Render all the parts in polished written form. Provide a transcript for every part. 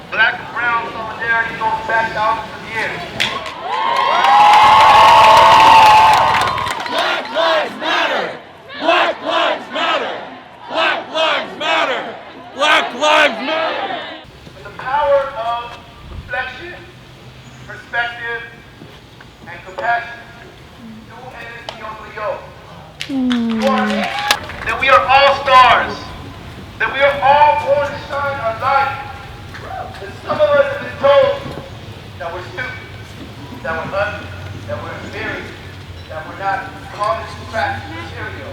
Black and brown solidarity goes back thousands of years. Black lives matter! Black lives matter! Black lives matter! Black lives matter! With the power of reflection, perspective, and compassion, that we are all stars, that we are all born to shine our light. And some of us have been told that we're stupid, that we're ugly, that we're inferior, that we're not college track material.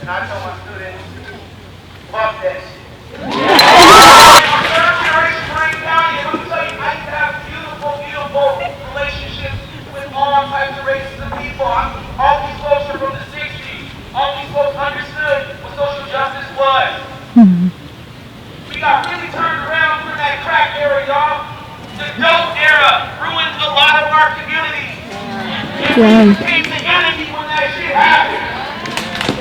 And I tell my students, fuck that shit. Third generation right now, and I'm telling you, I can have beautiful, beautiful relationships with all types of races of people. All these folks are from the 60s. All these folks understood what social justice was. We got really turned around from that crack era, y'all. The dope era ruined a lot of our communities. And we became the enemy when that shit happened.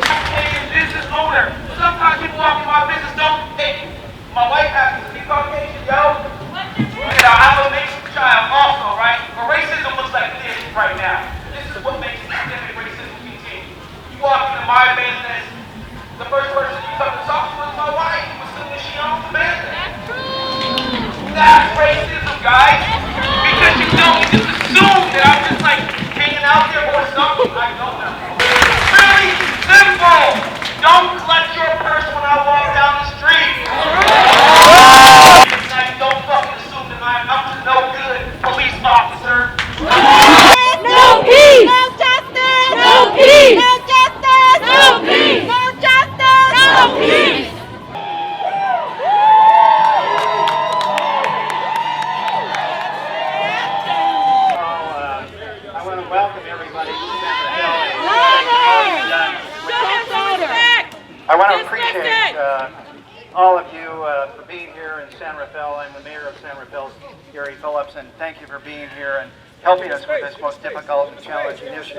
I'm a business owner. Sometimes people walk in my business don't think. My wife happens to be Caucasian, yo. And I have a mixed child also, right? But racism looks like this right now. This is what makes systemic racism continue. You walk into my business, the first person you come to talk to is my wife, assuming she owns the business. That's true. That's racism, guys. Because you just assume that I'm just like hanging out there or something. I don't know. It's really simple. Don't clutch your purse when I walk down the street. Don't fucking assume that I'm up to no good, police officer. No peace! No justice! No peace! No justice! No peace! No justice! No peace! I want to welcome everybody to I want to appreciate all of you for being here in San Rafael. I'm the mayor of San Rafael, Gary Phillips, and thank you for being here and helping us with this most difficult and challenging issue.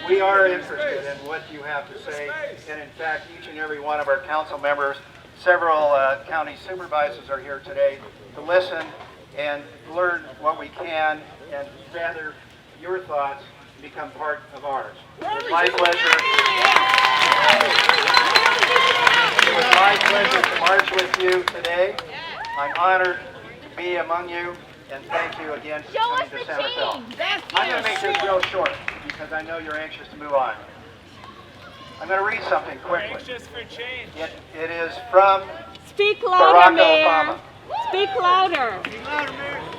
We are interested in what you have to say, and in fact, each and every one of our council members, several county supervisors are here today to listen and learn what we can and gather your thoughts and become part of ours. It was my pleasure. It was my pleasure to march with you today. I'm honored to be among you, and thank you again for coming to San Rafael. I'm going to make this real short because I know you're anxious to move on. I'm going to read something quickly. It is from Speak louder, Barack Mayor. Obama. Speak louder.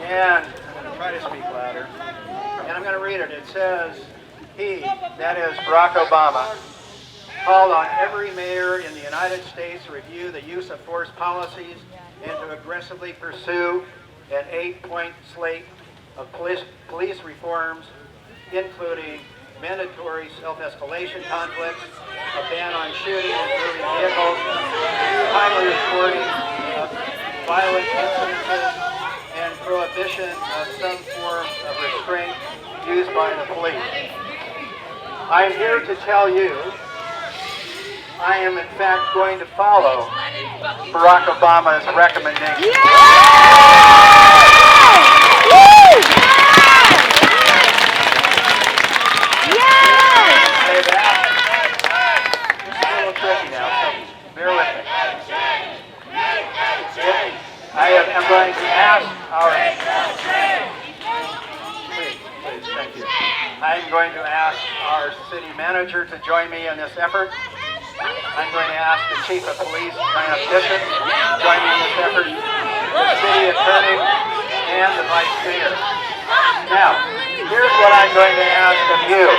And I'm going to try to speak louder. And I'm going to read it. It says, he, that is Barack Obama, called on every mayor in the United States to review the use of force policies and to aggressively pursue an 8-point slate of police reforms, including mandatory self-escalation conflicts, a ban on shooting and moving vehicles, timely reporting of violent incidences, and prohibition of some form of restraint used by the police. I am here to tell you I am in fact going to follow Barack Obama's recommendation. It's a little tricky now, so bear with me. I'm going to ask our thank you. I am going to ask our city manager to join me in this effort. I'm going to ask the chief of police, Diana Bishop, to join me in this effort, the city attorney, and the vice mayor. Now, here's what I'm going to ask of you.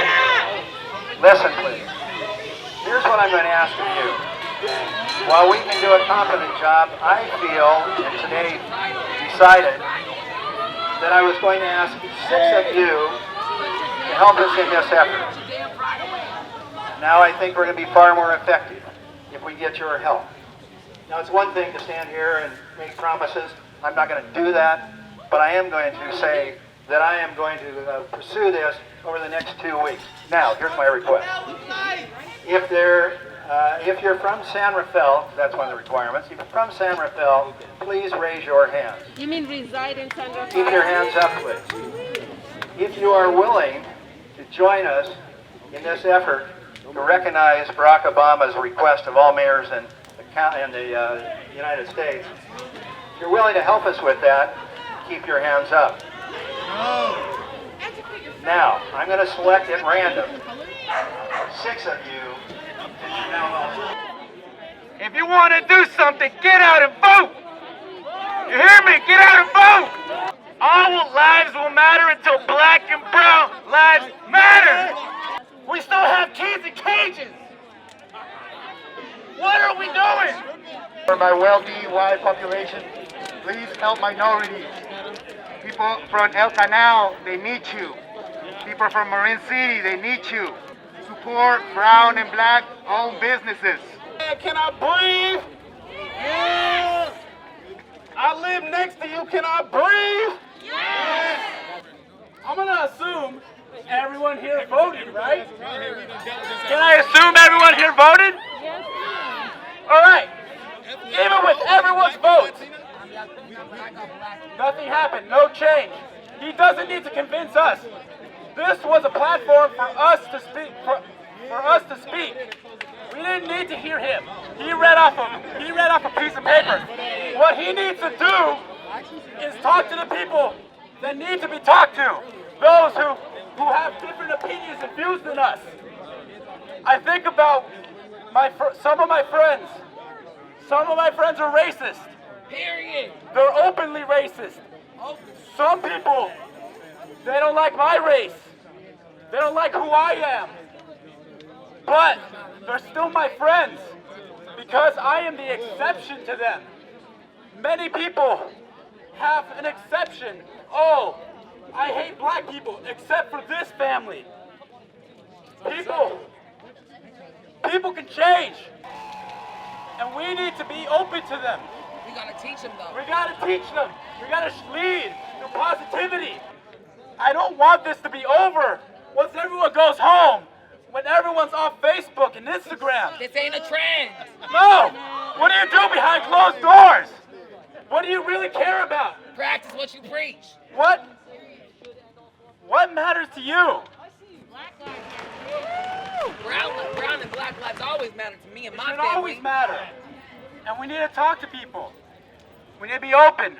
Listen, please. Here's what I'm going to ask of you. While we can do a competent job, I feel, and today decided, that I was going to ask 6 of you to help us in this effort. Now I think we're going to be far more effective if we get your help. Now it's one thing to stand here and make promises. I'm not going to do that, but I am going to say that I am going to pursue this over the next 2 weeks. Now, here's my request. If there If you're from San Rafael, that's one of the requirements. If you're from San Rafael, please raise your hands. You mean reside in San Rafael? Keep your hands up, please. If you are willing to join us in this effort to recognize Barack Obama's request of all mayors in the United States, if you're willing to help us with that, keep your hands up. Now, I'm going to select at random 6 of you. If you want to do something, get out and vote! You hear me? Get out and vote! All lives will matter until black and brown lives matter! We still have kids in cages! What are we doing? For my wealthy white population, please help minorities. People from El Canal, they need you. People from Marin City, they need you. Support brown and black owned businesses. Can I breathe? Yeah! I live next to you, can I breathe? Yes! I'm gonna assume everyone here voted, right? Can I assume everyone here voted? Yes. Alright. Even with everyone's votes, nothing happened, no change. He doesn't need to convince us. This was a platform for us to speak. For us to speak. We didn't need to hear him. He read off a piece of paper. What he needs to do is talk to the people that need to be talked to. Those who have different opinions and views than us. I think about some of my friends. Some of my friends are racist. Period. They're openly racist. Some people, they don't like my race. They don't like who I am. But they're still my friends because I am the exception to them. Many people have an exception. Oh, I hate black people except for this family. People can change. And we need to be open to them. We gotta teach them though. We gotta teach them. We gotta lead through positivity. I don't want this to be over once everyone goes home. When everyone's off Facebook and Instagram. This ain't a trend. No! What do you do behind closed doors? What do you really care about? Practice what you preach. What matters to you? Brown and black lives always matter to me and my It should family. always matter. And we need to talk to people. We need to be open.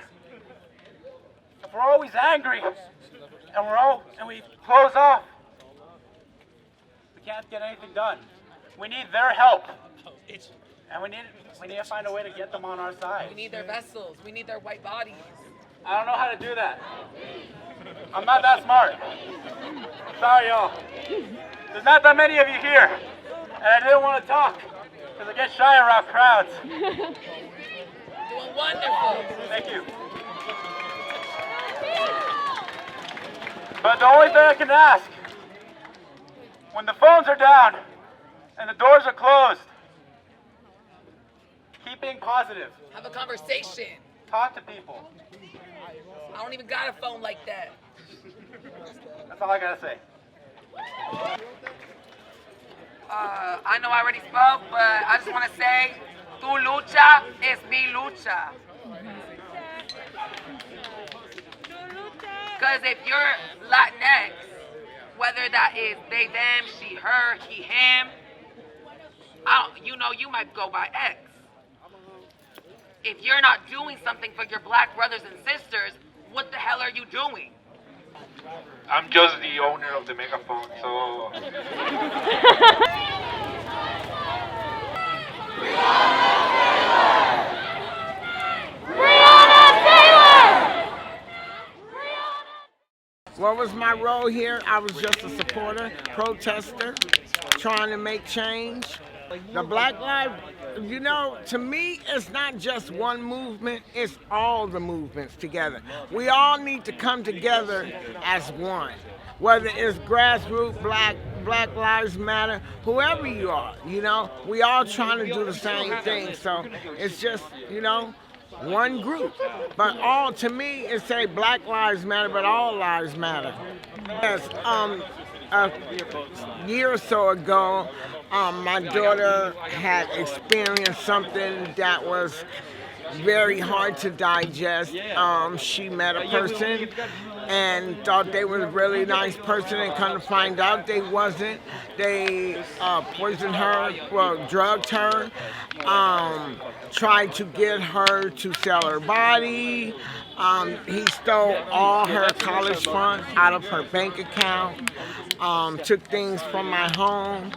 If we're always angry and we close off, we can't get anything done. We need their help. And we need to find a way to get them on our side. We need their vessels. We need their white bodies. I don't know how to do that. I'm not that smart. Sorry, y'all. There's not that many of you here. And I didn't want to talk because I get shy around crowds. Doing wonderful. Thank you. But the only thing I can ask, when the phones are down and the doors are closed, keep being positive. Have a conversation. Talk to people. I don't even got a phone like that. That's all I gotta say. I know I already spoke, but I just want to say, tu lucha es mi lucha. Because if you're Latinx, whether that is they, them, she, her, he, him, you might go by X. If you're not doing something for your black brothers and sisters, what the hell are you doing? I'm just the owner of the megaphone, so... What was my role here? I was just a supporter, protester, trying to make change. The Black Lives, to me, it's not just one movement, it's all the movements together. We all need to come together as one. Whether it's grassroots, Black Lives Matter, whoever you are, we all trying to do the same thing. So it's just, one group. But all, to me, it say Black Lives Matter, but all lives matter. Yes, a year or so ago, my daughter had experienced something that was very hard to digest. She met a person and thought they were a really nice person, and come to find out they wasn't. They poisoned her, well, drugged her, tried to get her to sell her body. He stole all her college funds out of her bank account, took things from my home.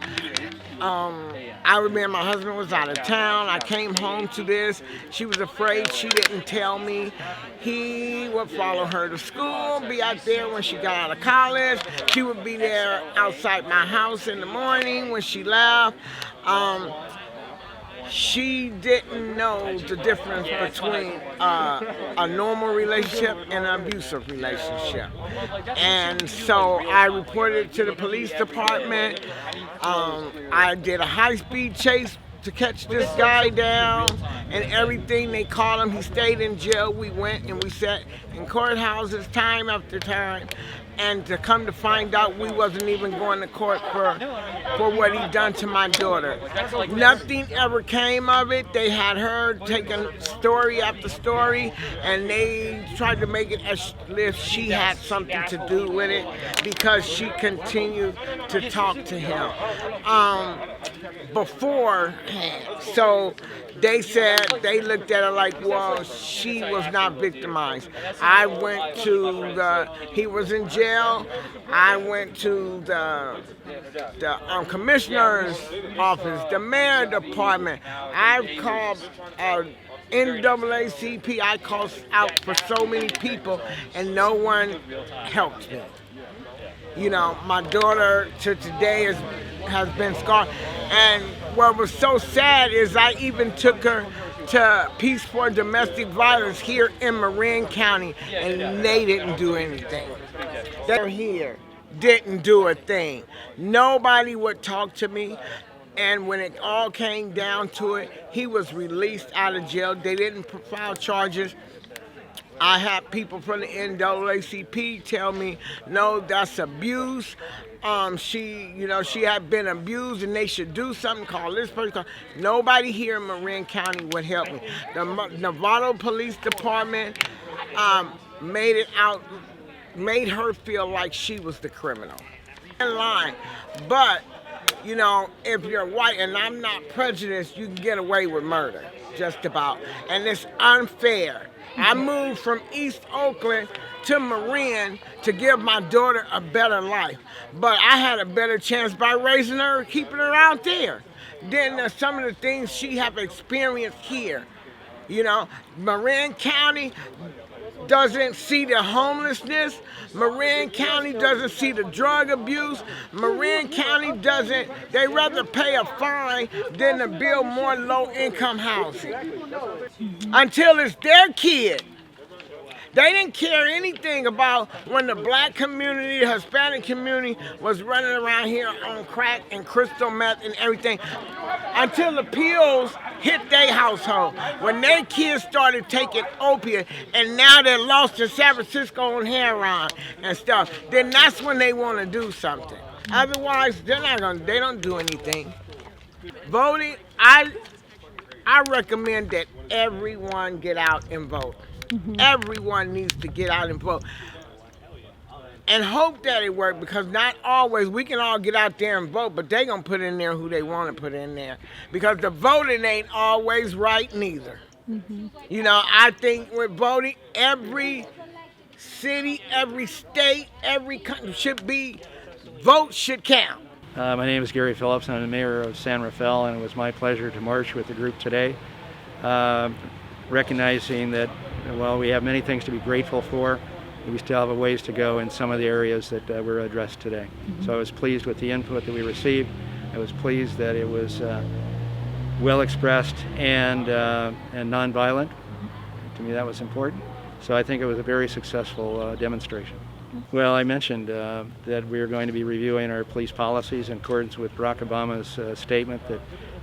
I remember my husband was out of town. I came home to this. She was afraid. She didn't tell me. He would follow her to school, be out there when she got out of college. She would be there outside my house in the morning when she left. She didn't know the difference between a normal relationship and an abusive relationship. And so I reported it to the police department. I did a high-speed chase to catch this guy down and everything. They called him. He stayed in jail. We went and we sat in courthouses time after time. And to come to find out, we wasn't even going to court for what he done to my daughter. Nothing ever came of it. They had her taking story after story, and they tried to make it as if she had something to do with it because she continued to talk to him. Beforehand, so they said, they looked at her like, well, she was not victimized. I went to he was in jail. I went to the commissioner's office, the mayor department. I've called NAACP. I called out for so many people, and no one helped me. You know, my daughter to today has been scarred. And what was so sad is I even took her to Peace for Domestic Violence here in Marin County, and they didn't do anything. They're here, didn't do a thing. Nobody would talk to me. And when it all came down to it, he was released out of jail. They didn't file charges. I had people from the NAACP tell me, no, that's abuse. She had been abused and they should do something, call this person. Nobody here in Marin County would help me. The Novato Police Department made her feel like she was the criminal. In line, but you know, if you're white, and I'm not prejudiced, you can get away with murder, just about. And it's unfair. I moved from East Oakland to Marin to give my daughter a better life. But I had a better chance by raising her, keeping her out there, than some of the things she have experienced here. You know, Marin County doesn't see the homelessness. Marin County doesn't see the drug abuse. Marin County doesn't, they rather pay a fine than to build more low-income housing. Until it's their kid. They didn't care anything about when the black community, the Hispanic community was running around here on crack and crystal meth and everything until the pills hit their household. When their kids started taking opiate and now they're lost in San Francisco on heroin and stuff, then that's when they want to do something. Otherwise, they don't do anything. Voting, I recommend that everyone get out and vote. Everyone needs to get out and vote. And hope that it works, because not always, we can all get out there and vote, but they're going to put in there who they want to put in there. Because the voting ain't always right neither. You know, I think with voting, every city, every state, every country votes should count. My name is Gary Phillips. I'm the mayor of San Rafael, and it was my pleasure to march with the group today, recognizing that while we have many things to be grateful for, we still have a ways to go in some of the areas that were addressed today. So I was pleased with the input that we received. I was pleased that it was well expressed and nonviolent. To me, that was important. So I think it was a very successful demonstration. Well, I mentioned that we're going to be reviewing our police policies in accordance with Barack Obama's statement that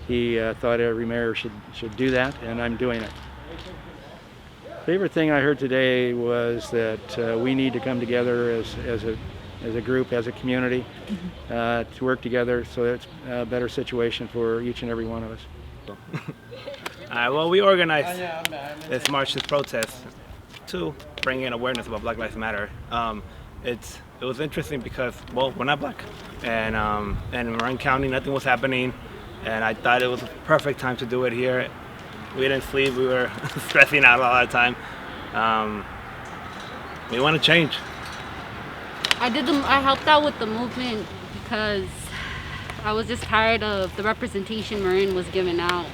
he thought every mayor should do that, and I'm doing it. Favorite thing I heard today was that we need to come together as a group, as a community, to work together so it's a better situation for each and every one of us. Well, we organized this march, this protest, to bring in awareness about Black Lives Matter. It was interesting because, well, we're not black, and in Marin County nothing was happening, and I thought it was a perfect time to do it here. We didn't sleep, we were stressing out a lot of the time. We want to change. I helped out with the movement because I was just tired of the representation Marin was giving out.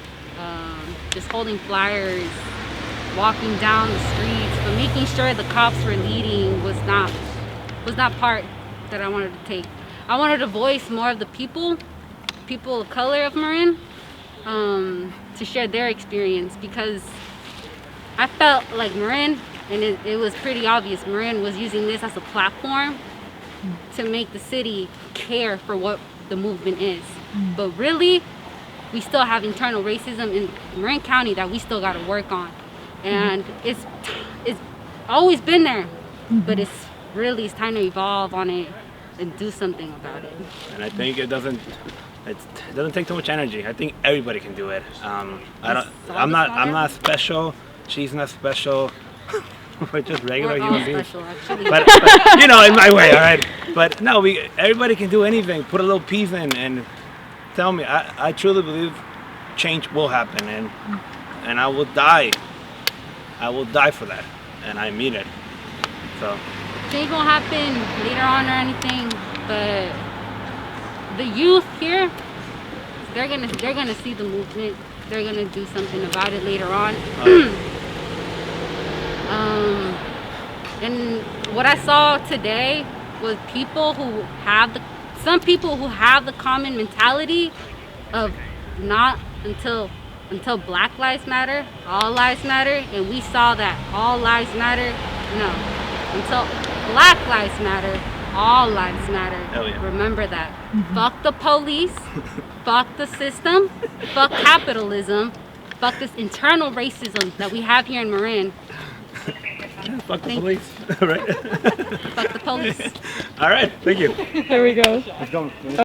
Just holding flyers, walking down the streets, but making sure the cops were leading was not part that I wanted to take. I wanted to voice more of the people of color of Marin, to share their experience, because I felt like Marin, and it was pretty obvious, Marin was using this as a platform to make the city care for what the movement is. But really, we still have internal racism in Marin County that we still got to work on. And it's always been there, but it's time to evolve on it and do something about it. And I think it doesn't take too much energy. I think everybody can do it. I'm not special. She's not special. We're just regular human beings. But you know, in my way, all right. But no, everybody can do anything. Put a little peace in and tell me. I truly believe change will happen, and I will die. I will die for that, and I mean it. So change won't happen later on or anything, but the youth here, they're gonna see the movement. They're gonna do something about it later on. And what I saw today was some people who have the common mentality of not until Black Lives Matter, all lives matter, and we saw that all lives matter. No, until Black Lives Matter, all lives matter. Oh, yeah. Remember that. Fuck the police, fuck the system, fuck capitalism, fuck this internal racism that we have here in Marin. Fuck the police, right? Fuck the police. All right, thank you. There we go. Let's go.